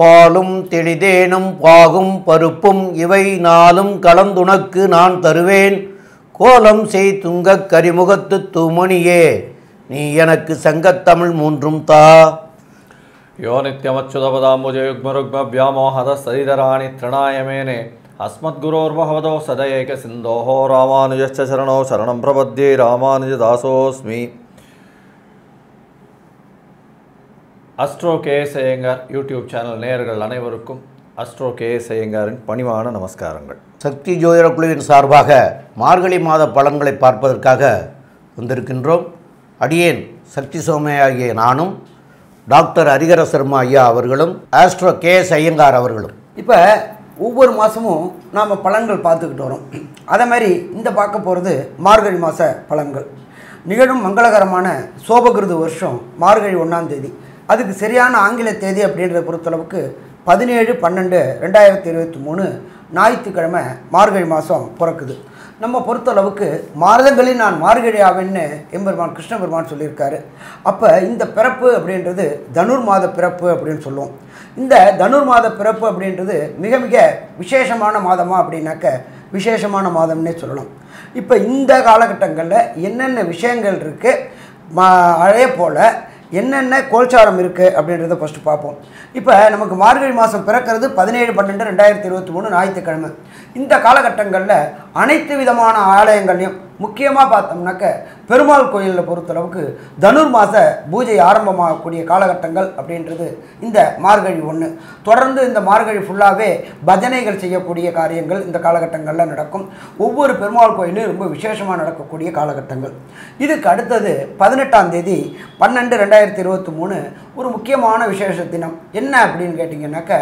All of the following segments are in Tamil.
பாலும் தெளிதேனும் பாகும் பருப்பும் இவை நாளும் கலந்துனக்கு நான் தருவேன். கோலம் செய் துங்கக் கரிமுகத்து தூமணியே, நீ எனக்கு சங்கத்தமிழ் மூன்றும் தா. யோ நித்யமச்சுதபதாம்புஜயுக்மருக்மவ்யாமோஹதஸ்ததிதராணி த்ரிணாயமேனே அஸ்மத்குரோர்பகவதோ சதஏக சிந்தோஹோ ராமானுஜஸ்ச சரணோ சரணம் பிரபத்யே ராமானுஜதாசோஸ்மி. Astro KS Iyengar YouTube channel நேயர்கள் அனைவருக்கும் அஸ்ட்ரோ கேஎஸ் ஐயங்காரின் பணிவான நமஸ்காரங்கள். சக்தி ஜோதிட குழுவின் சார்பாக மார்கழி மாத பலன்களை பார்ப்பதற்காக வந்திருக்கின்றோம். அடியேன் சக்தி சோமையாகிய நானும் டாக்டர் ஹரிஹர சர்மா ஐயா அவர்களும் ஆஸ்ட்ரோ கேஎஸ் ஐயங்கார் அவர்களும் இப்போ ஒவ்வொரு மாதமும் நாம் பலன்கள் பார்த்துக்கிட்டு வரோம். அதே மாதிரி இந்த பார்க்க போகிறது மார்கழி மாத பலன்கள். நிகழும் மங்களகரமான சோபகிருது வருஷம் மார்கழி 1ஆம் தேதி. அதுக்கு சரியான ஆங்கில தேதி அப்படின்றத பொறுத்தளவுக்கு 17/12/2023 ஞாயிற்றுக்கிழமை மார்கழி மாதம் பிறக்குது. நம்ம பொறுத்தளவுக்கு மாதங்களில் நான் மார்கழி ஆவேன்னு எம்பெருமான் கிருஷ்ண பெருமான் சொல்லியிருக்காரு. அப்போ இந்த பிறப்பு அப்படின்றது தனுர் மாத பிறப்பு அப்படின்னு சொல்லுவோம். இந்த தனுர் மாத பிறப்பு அப்படின்றது மிக மிக விசேஷமான மாதமா அப்படின்னாக்க விசேஷமான மாதம்னே சொல்லலாம். இப்போ இந்த காலகட்டங்களில் என்னென்ன விஷயங்கள் இருக்குது, அதே போல் என்னென்ன கோல்சாரம் இருக்குது அப்படின்றத ஃபஸ்ட்டு பார்ப்போம். இப்போ நமக்கு மார்கழி மாதம் பிறக்கிறது 17/12/2023 ஞாயிற்றுக்கிழமை. இந்த காலகட்டங்களில் அனைத்து விதமான ஆலயங்கள்லையும் முக்கியமாக பார்த்தோம்னாக்க பெருமாள் கோயிலில் பொறுத்தளவுக்கு தனுர் மாத பூஜை ஆரம்பமாகக்கூடிய காலகட்டங்கள் அப்படின்றது இந்த மார்கழி 1. தொடர்ந்து இந்த மார்கழி ஃபுல்லாகவே பஜனைகள் செய்யக்கூடிய காரியங்கள் இந்த காலகட்டங்களில் நடக்கும். ஒவ்வொரு பெருமாள் கோயிலும் ரொம்ப விசேஷமாக நடக்கக்கூடிய காலகட்டங்கள். இதுக்கு அடுத்தது 18ஆம் தேதி 12/2023 ஒரு முக்கியமான விசேஷ தினம். என்ன அப்படின்னு கேட்டிங்கன்னாக்க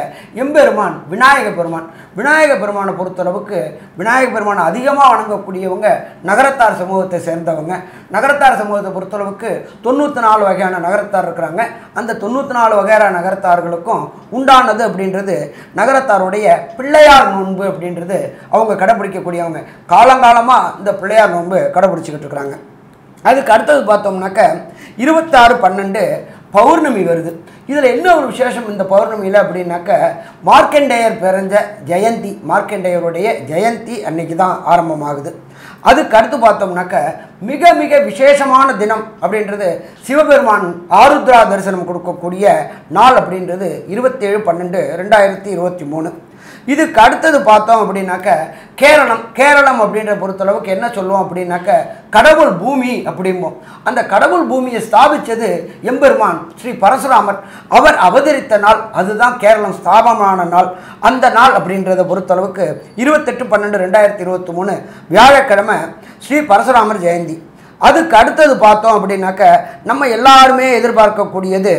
எம்பெருமான் விநாயக பெருமான். விநாயக பெருமானை பொறுத்தளவுக்கு விநாயக பெருமானை அதிகமாக வணங்கக்கூடியவங்க நகரத்தார் சமூகத்தை சேர்ந்தவங்க. நகரத்தார் சமூகத்தை பொறுத்தளவுக்கு 94 வகையான நகரத்தார் இருக்கிறாங்க. அந்த 94 வகையான நகரத்தார்களுக்கும் உண்டானது அப்படின்றது நகரத்தாருடைய பிள்ளையார் நோன்பு அப்படின்றது அவங்க கடைப்பிடிக்கக்கூடியவங்க. காலங்காலமாக இந்த பிள்ளையார் நோன்பு கடைப்பிடிச்சிக்கிட்டு இருக்கிறாங்க. அதுக்கு அடுத்தது பார்த்தோம்னாக்க 26/12 பௌர்ணமி வருது. இதில் என்ன ஒரு விசேஷம் இந்த பௌர்ணமியில் அப்படின்னாக்க மார்க்கண்டேயர் பிறந்த ஜெயந்தி, மார்க்கண்டேயருடைய ஜெயந்தி அன்னைக்கு தான் ஆரம்பமாகுது. அதுக்கு அடுத்து பார்த்தோம்னாக்க மிக மிக விசேஷமான தினம் அப்படின்றது சிவபெருமான் ஆருத்ரா தரிசனம் கொடுக்கக்கூடிய நாள் அப்படின்றது 27/12/2023. இதுக்கு அடுத்தது பார்த்தோம் அப்படின்னாக்க கேரளம் அப்படின்ற பொறுத்தளவுக்கு என்ன சொல்லுவோம் அப்படின்னாக்க கடவுள் பூமி அப்படிம்போம். அந்த கடவுள் பூமியை ஸ்தாபித்தது எம்பெருமான் ஸ்ரீ பரசுராமர். அவர் அவதரித்த நாள், அதுதான் கேரளம் ஸ்தாபமான நாள். அந்த நாள் அப்படின்றத பொறுத்தளவுக்கு 28/12/2023 வியாழக்கிழமை ஸ்ரீ பரசுராமர் ஜெயந்தி. அதுக்கு அடுத்தது பார்த்தோம் அப்படின்னாக்க நம்ம எல்லாருமே எதிர்பார்க்கக்கூடியது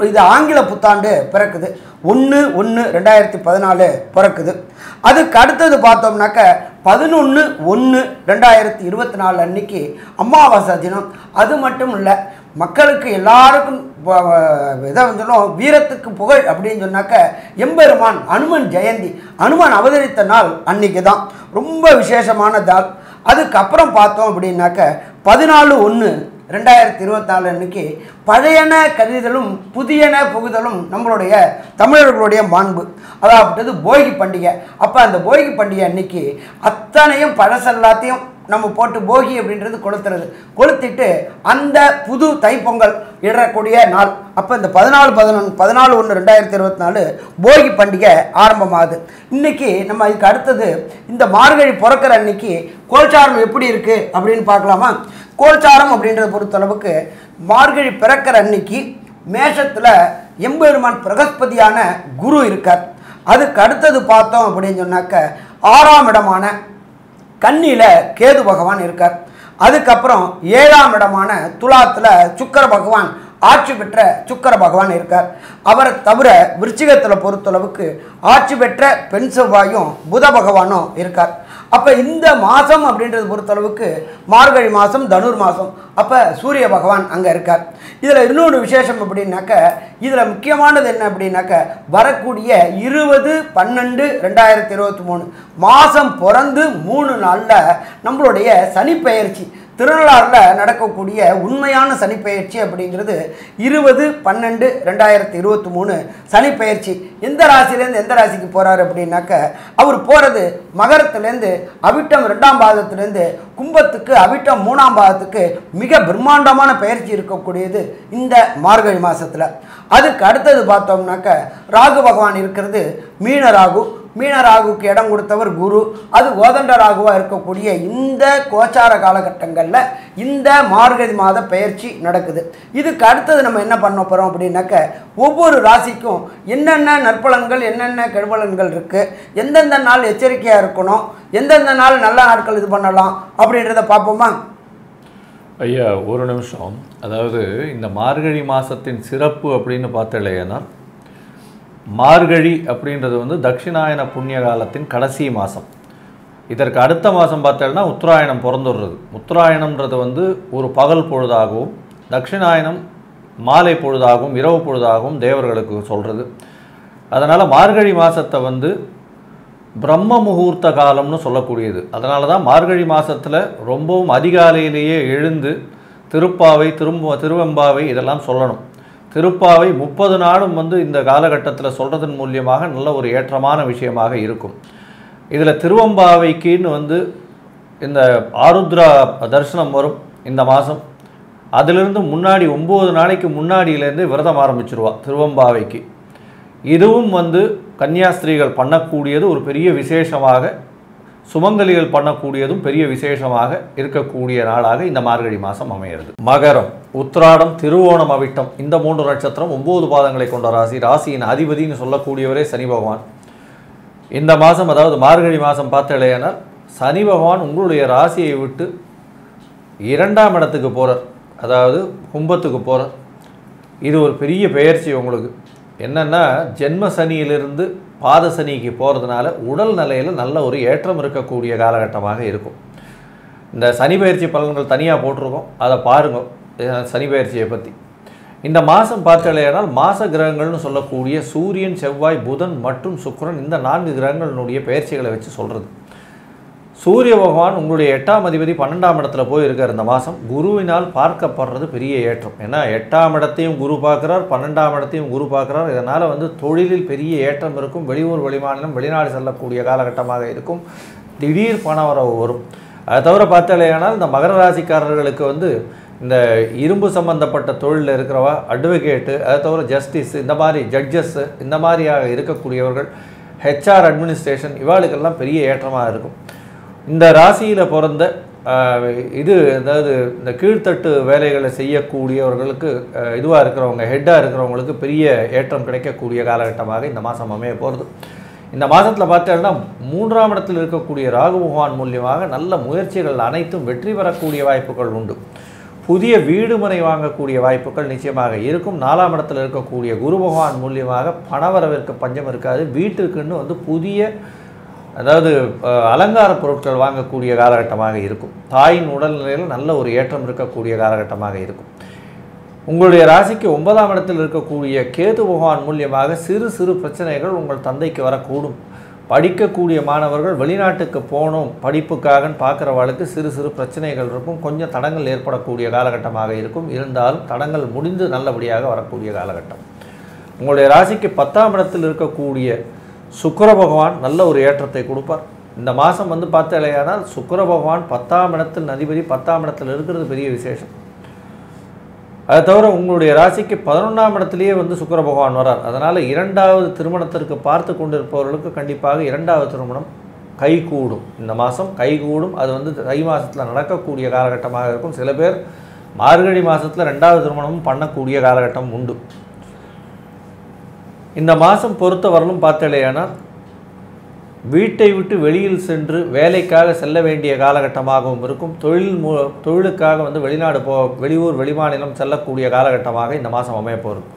இது ஆங்கில புத்தாண்டு பிறக்குது. 1/1/2014 பிறக்குது. அதுக்கு அடுத்தது பார்த்தோம்னாக்க 11/1/2024 அன்னைக்கு அமாவாசை தினம். அது மட்டும் இல்லை, மக்களுக்கு எல்லாருக்கும் இதை சொன்னோம் வீரத்துக்கு புகழ் அப்படின்னு சொன்னாக்க எம்பெருமான் அனுமன் ஜெயந்தி, அனுமன் அவதரித்த நாள் அன்னைக்கு தான் ரொம்ப விசேஷமான நாள். அதுக்கப்புறம் பார்த்தோம் அப்படின்னாக்க 14/1/2024 அன்னைக்கு பழையன கருதலும் புதியன புகுதலும் நம்மளுடைய தமிழர்களுடைய மாண்பு, அதாவது போகி பண்டிகை. அப்போ அந்த போகி பண்டிகை அன்னைக்கு அத்தனையும் பழசெல்லாத்தையும் நம்ம போட்டு போகி அப்படின்றது கொளுத்திட்டு அந்த புது தைப்பொங்கல் இடக்கூடிய நாள். அப்போ இந்த 14/1/2024 போகி பண்டிகை ஆரம்பமாகுது. இன்றைக்கி நம்ம இதுக்கு அடுத்தது இந்த மார்கழி பிறக்கிற அன்னைக்கு கோல்சாரம் எப்படி இருக்குது அப்படின்னு பார்க்கலாமா? கோல்சாரம் அப்படின்றத பொறுத்தளவுக்கு மார்கழி பிறக்கிற அன்னைக்கு மேஷத்தில் எம்பெருமான் பிரகஸ்பதியான குரு இருக்கார். அதுக்கு அடுத்தது பார்த்தோம் அப்படின்னு சொன்னாக்க 6ஆம் இடமான கன்னியில் கேது பகவான் இருக்கார். அதுக்கப்புறம் 7ஆம் இடமான துலாத்தில் சுக்கிர பகவான் ஆட்சி பெற்ற சுக்கிர பகவான் இருக்கார். அவரை தவிர விருச்சிகத்தில் பொறுத்தளவுக்கு ஆட்சி பெற்ற பெண் செவ்வாயும் புத பகவானும் இருக்கார். அப்போ இந்த மாதம் அப்படின்றது பொறுத்தளவுக்கு மார்கழி மாதம் தனுர் மாதம். அப்போ சூரிய பகவான் அங்கே இருக்கார். இதில் இன்னொன்று விசேஷம் அப்படின்னாக்க இதில் முக்கியமானது என்ன அப்படின்னாக்க வரக்கூடிய 20/12/2023 மாதம் பிறந்து 3 நாளில் நம்மளுடைய சனி பெயர்ச்சி திருநள்ளாறில் நடக்கக்கூடிய உண்மையான சனிப்பெயர்ச்சி அப்படிங்கிறது 20/12/2023 சனிப்பெயர்ச்சி. எந்த ராசிலேருந்து எந்த ராசிக்கு போகிறாரு அப்படின்னாக்க, அவர் போகிறது மகரத்துலேருந்து அவிட்டம் 2ஆம் பாதத்துலேருந்து கும்பத்துக்கு அவிட்டம் 3ஆம் பாதத்துக்கு மிக பிரம்மாண்டமான பயிற்சி இருக்கக்கூடியது இந்த மார்கழி மாதத்தில். அதுக்கு அடுத்தது பார்த்தோம்னாக்க ராகு பகவான் இருக்கிறது மீன ராகு. மீன ராகுக்கு இடம் கொடுத்தவர் குரு. அது கோதண்ட ராகுவாக இருக்கக்கூடிய இந்த கோச்சார காலகட்டங்களில் இந்த மார்கழி மாத பெயர்ச்சி நடக்குது. இதுக்கு அடுத்தது நம்ம என்ன பண்ண போகிறோம் அப்படின்னாக்க, ஒவ்வொரு ராசிக்கும் என்னென்ன நற்பலன்கள் என்னென்ன கெடுபலன்கள் இருக்குது, எந்தெந்த நாள் எச்சரிக்கையாக இருக்கணும், எந்தெந்த நாள் நல்ல நாட்கள் இது பண்ணலாம் அப்படின்றத பார்ப்போமா? ஐயா ஒரு நிமிஷம். அதாவது இந்த மார்கழி மாதத்தின் சிறப்பு அப்படின்னு பார்த்தலையேனா, மார்கழி அப்படின்றது வந்து தட்சிணாயன புண்ணிய காலத்தின் கடைசி மாதம். இதற்கு அடுத்த மாதம் பார்த்தோம்னா உத்தராயணம் பிறந்துடுறது. உத்தராயணம்ன்றது வந்து ஒரு பகல் பொழுதாகவும், தட்சிணாயனம் மாலை பொழுதாகவும் இரவு பொழுதாகவும் தேவர்களுக்கு சொல்கிறது. அதனால் மார்கழி மாதத்தை வந்து பிரம்ம முகூர்த்த காலம்னு சொல்லக்கூடியது. அதனால தான் மார்கழி மாதத்தில் ரொம்பவும் அதிகாலையிலேயே எழுந்து திருப்பாவை திருவெம்பாவை இதெல்லாம் சொல்லணும். திருப்பாவை 30 நாளும் வந்து இந்த காலகட்டத்தில் சொல்கிறதன் மூலியமாக நல்ல ஒரு ஏற்றமான விஷயமாக இருக்கும். இதில் திருவெம்பாவைக்குன்னு வந்து இந்த ஆருத்ரா தரிசனம் வரும் இந்த மாதம். அதிலிருந்து முன்னாடி 9 நாளைக்கு முன்னாடியிலேருந்து விரதம் ஆரம்பிச்சிருவா திருவெம்பாவைக்கு. இதுவும் வந்து கன்னியாஸ்திரீகள் பண்ணக்கூடியது ஒரு பெரிய விசேஷமாக, சுமங்கலிகள் பண்ணக்கூடியதும் பெரிய விசேஷமாக இருக்கக்கூடிய நாளாக இந்த மார்கழி மாதம் அமைகிறது. மகரம், உத்திராடம், திருவோணம், அவிட்டம் இந்த 3 நட்சத்திரம் 9 பாதங்களை கொண்ட ராசி. ராசியின் அதிபதினு சொல்லக்கூடியவரே சனி பகவான். இந்த மாதம் அதாவது மார்கழி மாதம் பார்த்தலையானால் சனி பகவான் உங்களுடைய ராசியை விட்டு 2ஆம் இடத்துக்கு போகிறார், அதாவது கும்பத்துக்கு போகிறார். இது ஒரு பெரிய பெயர்ச்சி உங்களுக்கு. என்னென்னா ஜென்ம சனியிலிருந்து பாத சனிக்கு போகிறதுனால உடல் நிலையில் நல்ல ஒரு ஏற்றம் இருக்கக்கூடிய காலகட்டமாக இருக்கும். இந்த சனி பயிற்சி பலன்கள் தனியாக போட்டிருக்கோம், அதை பாருங்கள் சனி பயிற்சியை பற்றி. இந்த மாதம் பார்த்தலையானால் மாச கிரகங்கள்னு சொல்லக்கூடிய சூரியன், செவ்வாய், புதன் மற்றும் சுக்கிரன் இந்த 4 கிரகங்களினுடைய பயிற்சிகளை வச்சு சொல்கிறது. சூரிய பகவான் உங்களுடைய 8ஆம் அதிபதி 12ஆம் இடத்துல போயிருக்கார். இந்த மாதம் குருவினால் பார்க்கப்படுறது பெரிய ஏற்றம். ஏன்னா 8ஆம் இடத்தையும் குரு பார்க்குறார், 12ஆம் இடத்தையும் குரு பார்க்குறார். இதனால் வந்து தொழிலில் பெரிய ஏற்றம் இருக்கும். வெளியூர் வெளிமாநிலம் வெளிநாடு செல்லக்கூடிய காலகட்டமாக இருக்கும். திடீர் பணவரவு வரும். அதை தவிர பார்த்தாலேயானால் இந்த மகர ராசிக்காரர்களுக்கு வந்து இந்த இரும்பு சம்பந்தப்பட்ட தொழிலில் இருக்கிறவா, அட்வொகேட்டு, அதை தவிர ஜஸ்டிஸ், இந்த மாதிரி ஜட்ஜஸ்ஸு, இந்த மாதிரியாக இருக்கக்கூடியவர்கள், ஹெச்ஆர் அட்மினிஸ்ட்ரேஷன், இவாளுக்கெல்லாம் பெரிய ஏற்றமாக இருக்கும். இந்த ராசியில் பிறந்த அதாவது இந்த கீழ்த்தட்டு வேலைகளை செய்யக்கூடியவர்களுக்கு இதுவாக இருக்கிறவங்க, ஹெட்டாக இருக்கிறவங்களுக்கு பெரிய ஏற்றம் கிடைக்கக்கூடிய காலகட்டமாக இந்த மாதம் அமைய போகிறது. இந்த மாதத்தில் பார்த்தீங்கன்னா 3ஆம் இடத்தில் இருக்கக்கூடிய ராகு பகவான் மூலியமாக நல்ல முயற்சிகள் அனைத்தும் வெற்றி பெறக்கூடிய வாய்ப்புகள் உண்டு. புதிய வீடு மனை வாங்கக்கூடிய வாய்ப்புகள் நிச்சயமாக இருக்கும். 4ஆம் இடத்தில் இருக்கக்கூடிய குரு பகவான் மூலியமாக பணவரவிற்கு பஞ்சம் இருக்காது. வீட்டுக்குன்னு வந்து புதிய அதாவது அலங்கார பொருட்கள் வாங்கக்கூடிய காலகட்டமாக இருக்கும். தாயின் உடல்நிலையில் நல்ல ஒரு ஏற்றம் இருக்கக்கூடிய காலகட்டமாக இருக்கும். உங்களுடைய ராசிக்கு 9ஆம் இடத்தில் இருக்கக்கூடிய கேது பகவான் மூலியமாக சிறு சிறு பிரச்சனைகள் உங்கள் தந்தைக்கு வரக்கூடும். படிக்கக்கூடிய மாணவர்கள் வெளிநாட்டுக்கு போகணும் படிப்புக்காக பார்க்குறவாளுக்கு சிறு சிறு பிரச்சனைகள் இருக்கும். கொஞ்சம் தடங்கள் ஏற்படக்கூடிய காலகட்டமாக இருக்கும். இருந்தாலும் தடங்கள் முடிந்து நல்லபடியாக வரக்கூடிய காலகட்டம். உங்களுடைய ராசிக்கு 10ஆம் இடத்தில் இருக்கக்கூடிய சுக்கிர பகவான் நல்ல ஒரு ஏற்றத்தை கொடுப்பார். இந்த மாதம் வந்து பார்த்தாலேயானால் சுக்கிர பகவான் 10ஆம் இடத்தில் அதிபதி 10ஆம் இடத்தில் இருக்கிறது பெரிய விசேஷம். அதை தவிர உங்களுடைய ராசிக்கு 11ஆம் இடத்துலேயே வந்து சுக்கிர பகவான் வரார். அதனால் 2வது திருமணத்திற்கு பார்த்து கொண்டிருப்பவர்களுக்கு கண்டிப்பாக 2வது திருமணம் கைகூடும். இந்த மாதம் கைகூடும். அது வந்து தை மாதத்தில் நடக்கக்கூடிய காலகட்டமாக இருக்கும். சில பேர் மார்கழி மாதத்தில் 2வது திருமணமும் பண்ணக்கூடிய காலகட்டம் உண்டு. இந்த மாதம் பொறுத்தவரையிலும் பார்த்தலையானால் வீட்டை விட்டு வெளியில் சென்று வேலைக்காக செல்ல வேண்டிய காலகட்டமாகவும் இருக்கும். தொழிலுக்காக வந்து வெளியூர் வெளிமாநிலம் செல்லக்கூடிய காலகட்டமாக இந்த மாதம் அமைய போகிறது.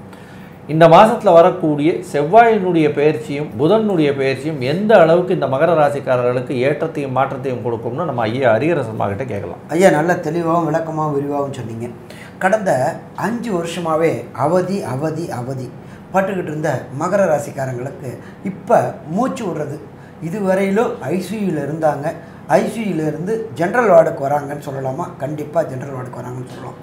இந்த மாதத்தில் வரக்கூடிய செவ்வாயினுடைய பயிற்சியும் புதனுடைய பயிற்சியும் எந்த அளவுக்கு இந்த மகர ராசிக்காரர்களுக்கு ஏற்றத்தையும் மாற்றத்தையும் கொடுக்கும்னு நம்ம ஐயா ஹரிஹரசர்மா கிட்ட கேட்கலாம். ஐயா நல்ல தெளிவாகவும் விளக்கமாகவும் விரிவாகவும் சொன்னீங்க. கடந்த 5 வருஷமாகவே அவதி அவதி அவதி பட்டுக்கிட்டு இருந்த மகர ராசிக்காரங்களுக்கு இப்போ மூச்சு விடுறது. இதுவரையிலும் ஐசியூவில் இருந்தாங்க. ஐசியூலேருந்து ஜென்ரல் வார்டுக்கு வராங்கன்னு சொல்லலாமா? கண்டிப்பாக ஜென்ரல் வார்டுக்கு வராங்கன்னு சொல்லலாம்.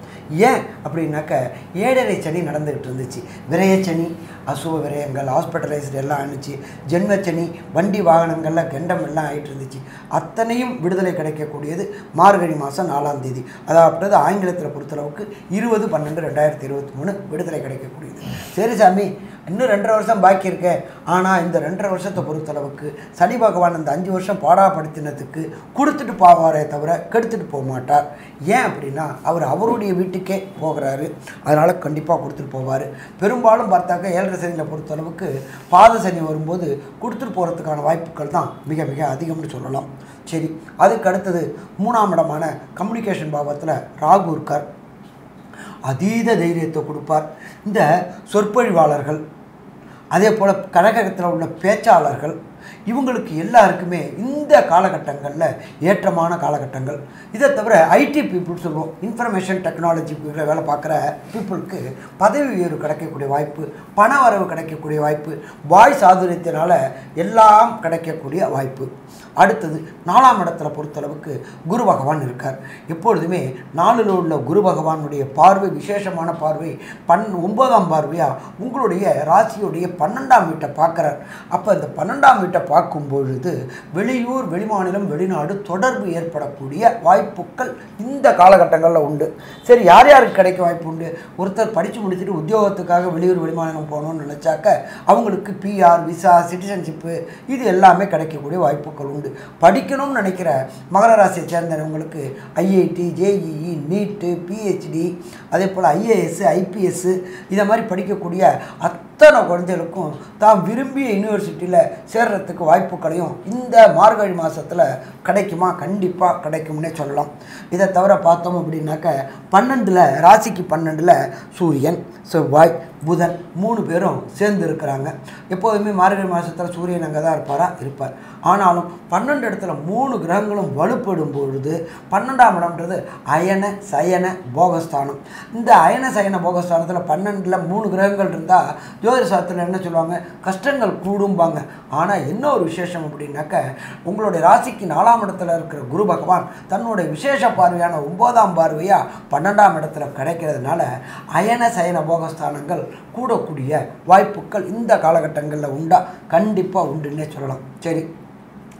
ஏன் அப்படின்னாக்க 7.5 சனி நடந்துக்கிட்டு இருந்துச்சு. விரயச்சனி, அசுவ விரயங்கள், ஹாஸ்பிட்டலைஸ்டு எல்லாம் ஆணுச்சு. ஜென்மச்சனி, வண்டி வாகனங்களில் கண்டம் எல்லாம் ஆகிட்டு இருந்துச்சு. அத்தனையும் விடுதலை கிடைக்கக்கூடியது மார்கழி மாதம் 4ஆம் தேதி. அதாவது ஆங்கிலத்தில் பொறுத்தளவுக்கு 20/12/2023 விடுதலை கிடைக்கக்கூடியது. சரி சாமி, இன்னும் 2.5 வருஷம் பாக்கி இருக்கேன். ஆனால் இந்த 2.5 வருஷத்தை பொறுத்தளவுக்கு சனி பகவான் அந்த 5 வருஷம் பாடாப்படுத்தினத்துக்கு கொடுத்துட்டு போவாரே தவிர கெடுத்துட்டு போக மாட்டார். ஏன் அப்படின்னா அவர் அவருடைய வீட்டுக்கே போகிறாரு. அதனால் கண்டிப்பாக கொடுத்துட்டு போவார். பெரும்பாலும் பார்த்தாக்க 7.5 சனியில் பொறுத்தளவுக்கு பாத சனி வரும்போது கொடுத்துட்டு போகிறதுக்கான வாய்ப்புகள் தான் மிக மிக அதிகம்னு சொல்லலாம். சரி, அதுக்கு அடுத்தது 3ஆம் இடமான கம்யூனிகேஷன் பாவத்தில் ராகு இருக்கார். அதீத தைரியத்தை கொடுப்பார். இந்த சொற்பொழிவாளர்கள், அதே போல் கழகத்தில் உள்ள பேச்சாளர்கள், இவங்களுக்கு எல்லாருக்குமே இந்த காலகட்டங்களில் ஏற்றமான காலகட்டங்கள். இதை தவிர ஐடி பீப்புள் சொல்லுவோம், இன்ஃபர்மேஷன் டெக்னாலஜி வேலை பார்க்குற பீப்புளுக்கு பதவி உயர்வு கிடைக்கக்கூடிய வாய்ப்பு, பண வரவு கிடைக்கக்கூடிய வாய்ப்பு, வாய் சாதுரியத்தினால் எல்லாம் கிடைக்கக்கூடிய வாய்ப்பு. அடுத்தது 4ஆம் இடத்துல பொறுத்தளவுக்கு குரு பகவான் இருக்கார். எப்பொழுதுமே 4ல் உள்ள குரு பகவானுடைய பார்வை விசேஷமான பார்வை. 9ஆம் பார்வையாக உங்களுடைய ராசியுடைய 12ஆம் வீட்டை பார்க்குறார். அப்போ இந்த 12ஆம் வீட்டை பார்க்கும் பொழுது வெளியூர், வெளிமாநிலம், வெளிநாடு தொடர்பு ஏற்படக்கூடிய வாய்ப்புகள் இந்த காலகட்டங்களில் உண்டு. சரி, யார் யாருக்கு கிடைக்க வாய்ப்பு உண்டு? ஒருத்தர் படித்து முடிச்சுட்டு உத்தியோகத்துக்காக வெளியூர், வெளிமாநிலம் போகணும்னு நினச்சாக்க அவங்களுக்கு பிஆர், விசா, சிட்டிசன்ஷிப்பு இது எல்லாமே கிடைக்கக்கூடிய வாய்ப்புகள் உண்டு. படிக்கணும்னு நினைக்கிற மகர ராசியை சேர்ந்தவங்களுக்கு ஐஐடி, ஜேஇஇ, நீட்டு, பிஹெச்டி, அதே போல் ஐஏஎஸ், ஐபிஎஸ் இதை மாதிரி படிக்கக்கூடிய அத்தனை குழந்தைகளுக்கும் தான் விரும்பிய யூனிவர்சிட்டியில் சேர்றதுக்கு வாய்ப்புகளையும் இந்த மார்கழி மாதத்தில் கிடைக்குமா? கண்டிப்பாக கிடைக்கும்னே சொல்லலாம். இதை தவிர பார்த்தோம் அப்படின்னாக்க 12ல் ராசிக்கு 12ல் சூரியன், செவ்வாய், புதன் 3 பேரும் சேர்ந்து இருக்கிறாங்க. எப்போதுமே மார்கழி மாதத்தில் சூரியன் அங்கே தான் இருப்பார். ஆனாலும் 12 இடத்துல 3 கிரகங்களும் வலுப்படும் பொழுது 12ஆம் இடம்ன்றது அயன சயன போகஸ்தானம். இந்த அயன சயன போகஸ்தானத்தில் 12ல் 3 கிரகங்கள் இருந்தால் ஜோதிட சாஸ்திரத்தில் என்ன சொல்லுவாங்க? கஷ்டங்கள் கூடும்பாங்க. ஆனால் என்ன ஒரு விசேஷம் அப்படின்னாக்க உங்களுடைய ராசிக்கு 4ஆம் இடத்துல இருக்கிற குரு பகவான் தன்னுடைய விசேஷ பார்வையான 9ஆம் பார்வையாக 12ஆம் இடத்துல கிடைக்கிறதுனால அயன சயன போகஸ்தானங்கள் கூடக்கூடிய வாய்ப்புகள் இந்த காலகட்டங்களில் உண்டா? கண்டிப்பாக உண்டுன்னே சொல்லலாம். சரி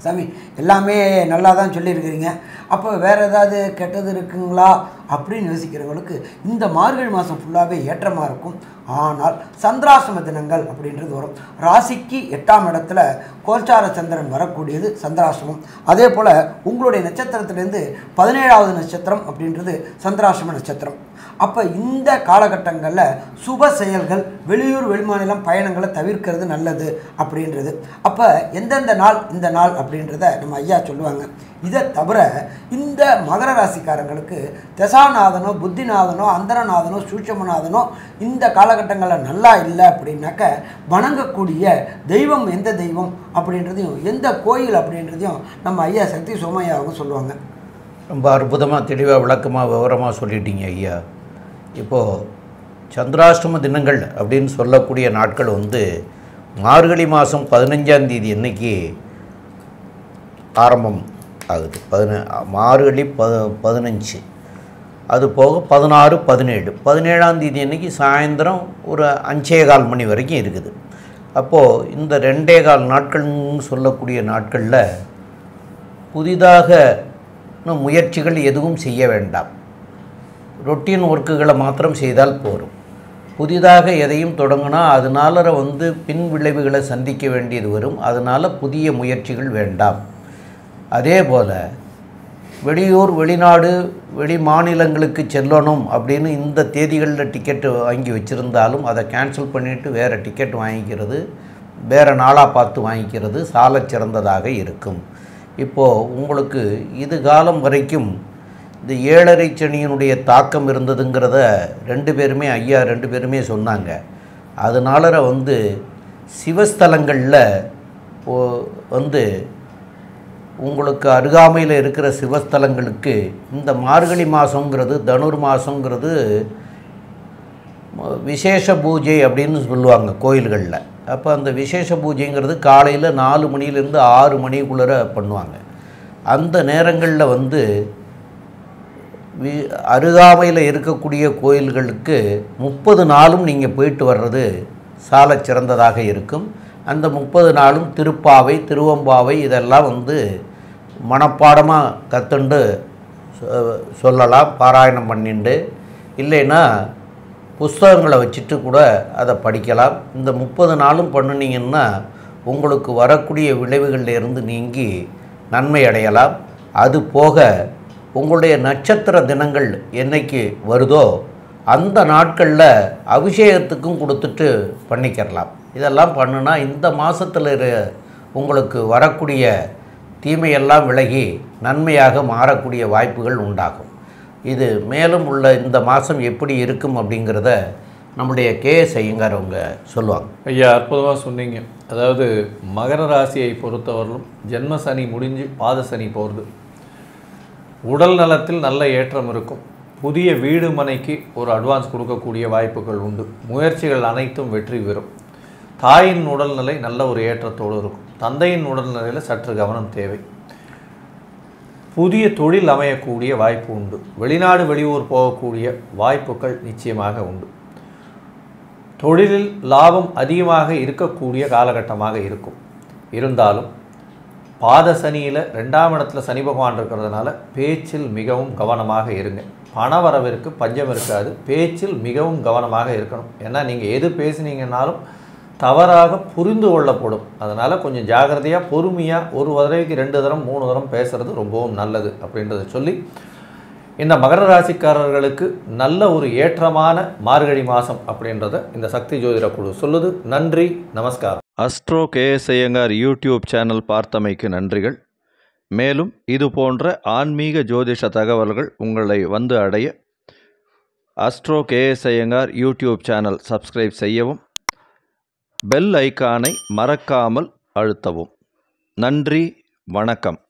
சாமி, எல்லாமே நல்லா தான் சொல்லியிருக்கிறீங்க, அப்போ வேறு ஏதாவது கெட்டது இருக்குங்களா அப்படின்னு யோசிக்கிறவங்களுக்கு இந்த மார்கழி மாதம் ஃபுல்லாகவே ஏற்றமாக இருக்கும். ஆனால் சந்திராசிரம தினங்கள் அப்படின்றது வரும். ராசிக்கு 8ஆம் இடத்துல கோச்சார சந்திரன் வரக்கூடியது சந்திராசிரமம். அதே போல் உங்களுடைய நட்சத்திரத்திலேருந்து 17ஆவது நட்சத்திரம் அப்படின்றது சந்திராசிரம நட்சத்திரம். அப்போ இந்த காலகட்டங்களில் சுப செயல்கள், வெளியூர், வெளிமாநிலம் பயணங்களை தவிர்க்கிறது நல்லது அப்படின்றது. அப்போ எந்தெந்த நாள் இந்த நாள் அப்படின்றத நம்ம ஐயா சொல்லுவாங்க. இதை தவிர இந்த மகர ராசிக்காரங்களுக்கு தசாநாதனோ, புத்திநாதனோ, அந்தரநாதனோ, சூட்சமநாதனோ இந்த காலகட்டங்களில் நல்லா இல்லை அப்படின்னாக்க வணங்கக்கூடிய தெய்வம் எந்த தெய்வம் அப்படின்றதையும் எந்த கோயில் அப்படின்றதையும் நம்ம ஐயா சக்தி சோமையா அவங்க சொல்லுவாங்க. ரொம்ப அற்புதமாக, தெளிவாக, விளக்கமாக, விவரமாக சொல்லிட்டீங்க ஐயா. இப்போது சந்திராஷ்டம தினங்கள் அப்படின்னு சொல்லக்கூடிய நாட்கள் மார்கழி மாதம் 15ஆம் தேதி அன்னைக்கு ஆரம்பம் ஆகுது. மார்கழி 15, அது போக 16, 17, 17ஆம் தேதி அன்றைக்கி சாயந்தரம் ஒரு 5:15 மணி வரைக்கும் இருக்குது. அப்போது இந்த 2.25 நாட்கள்னு சொல்லக்கூடிய நாட்களில் புதிதாக முயற்சிகள் எதுவும் செய்ய வேண்டாம். ரொட்டீன் ஒர்க்குகளை மாத்திரம் செய்தால் போதும். புதிதாக எதையும் தொடங்கினா அதனால் பின் விளைவுகளை சந்திக்க வேண்டியது வரும். அதனால் புதிய முயற்சிகள் வேண்டாம். அதே போல் வெளியூர், வெளிநாடு, வெளி மாநிலங்களுக்கு செல்லணும் அப்படின்னு இந்த தேதிகளில் டிக்கெட்டு வாங்கி வச்சுருந்தாலும் அதை கேன்சல் பண்ணிவிட்டு வேறு டிக்கெட் வாங்கிக்கிறது, வேறு நாளாக பார்த்து வாங்கிக்கிறது சாலச் சிறந்ததாக இருக்கும். இப்போது உங்களுக்கு இது காலம் வரைக்கும் இந்த 7.5 சனியினுடைய தாக்கம் இருந்ததுங்கிறத ஐயா ரெண்டு பேருமே சொன்னாங்க. அதனால சிவஸ்தலங்களில் உங்களுக்கு அருகாமையில் இருக்கிற சிவஸ்தலங்களுக்கு இந்த மார்கழி மாதங்கிறது, தனுர் மாதங்கிறது விசேஷ பூஜை அப்படின்னு சொல்லுவாங்க கோயில்களில். அப்போ அந்த விசேஷ பூஜைங்கிறது காலையில் 4 மணிலேருந்து 6 மணிக்குள்ளே பண்ணுவாங்க. அந்த நேரங்களில் வந்து அருகாமையில் இருக்கக்கூடிய கோயில்களுக்கு 30 நாளும் நீங்கள் போயிட்டு வர்றது சால சிறந்ததாக இருக்கும். அந்த 30 நாளும் திருப்பாவை, திருவம்பாவை இதெல்லாம் வந்து மனப்பாடமாக கற்றுண்டு சொல்லலாம், பாராயணம் பண்ணிண்டு. இல்லைன்னா புஸ்தகங்களை வச்சுட்டு கூட அதை படிக்கலாம். இந்த 30 நாளும் பண்ணினீங்கன்னா உங்களுக்கு வரக்கூடிய விளைவுகளிலிருந்து நீங்கி நன்மை அடையலாம். அது போக உங்களுடைய நட்சத்திர தினங்கள் என்னைக்கு வருதோ அந்த நாட்களில் அபிஷேகத்துக்கும் கொடுத்துட்டு பண்ணிக்கிறலாம். இதெல்லாம் பண்ணுனா இந்த மாதத்தில் உங்களுக்கு வரக்கூடிய தீமையெல்லாம் விலகி நன்மையாக மாறக்கூடிய வாய்ப்புகள் உண்டாகும். இது மேலும் உள்ள இந்த மாதம் எப்படி இருக்கும் அப்படிங்கிறத நம்முடைய கேஎஸ் ஐயங்கார் அவங்க சொல்லுவாங்க. ஐயா, அற்புதமாக சொன்னீங்க. அதாவது மகர ராசியை பொறுத்தவரையிலும் ஜென்ம சனி முடிஞ்சு பாத சனி போகிறது. உடல் நலத்தில் நல்ல ஏற்றம் இருக்கும். புதிய வீடு மனைக்கு ஒரு அட்வான்ஸ் கொடுக்கக்கூடிய வாய்ப்புகள் உண்டு. முயற்சிகள் அனைத்தும் வெற்றி பெறும். தாயின் உடல்நிலை நல்ல ஒரு ஏற்றத்தோடு இருக்கும். தந்தையின் உடல்நிலையில் சற்று கவனம் தேவை. புதிய தொழில் அமையக்கூடிய வாய்ப்பு உண்டு. வெளிநாடு வெளியூர் போகக்கூடிய வாய்ப்புகள் நிச்சயமாக உண்டு. தொழிலில் லாபம் அதிகமாக இருக்கக்கூடிய காலகட்டமாக இருக்கும். இருந்தாலும் பாத சனியில் 2ஆம் இடத்துல சனி பகவான் இருக்கிறதுனால பேச்சில் மிகவும் கவனமாக இருங்க. பணவரவிற்கு பஞ்சம் இருக்காது. பேச்சில் மிகவும் கவனமாக இருக்கணும். ஏன்னா நீங்கள் எது பேசுனீங்கன்னாலும் தவறாக புரிந்து கொள்ளப்படும். அதனால் கொஞ்சம் ஜாகிரதையாக பொறுமையாக ஒரு தடவைக்கு 2 தரம் 3 தரம் பேசுகிறது ரொம்பவும் நல்லது அப்படின்றத சொல்லி, இந்த மகர ராசிக்காரர்களுக்கு நல்ல ஒரு ஏற்றமான மார்கழி மாதம் அப்படின்றத இந்த சக்தி ஜோதிட குழு சொல்லுது. நன்றி, நமஸ்காரம். Astro KS Iyengar YouTube channel பார்த்தமைக்கு நன்றிகள். மேலும் இது போன்ற ஆன்மீக ஜோதிஷ தகவல்கள் உங்களை வந்து அடைய Astro KS Iyengar YouTube channel subscribe செய்யவும், பெல் ஐக்கானை மறக்காமல் அழுத்தவும். நன்றி, வணக்கம்.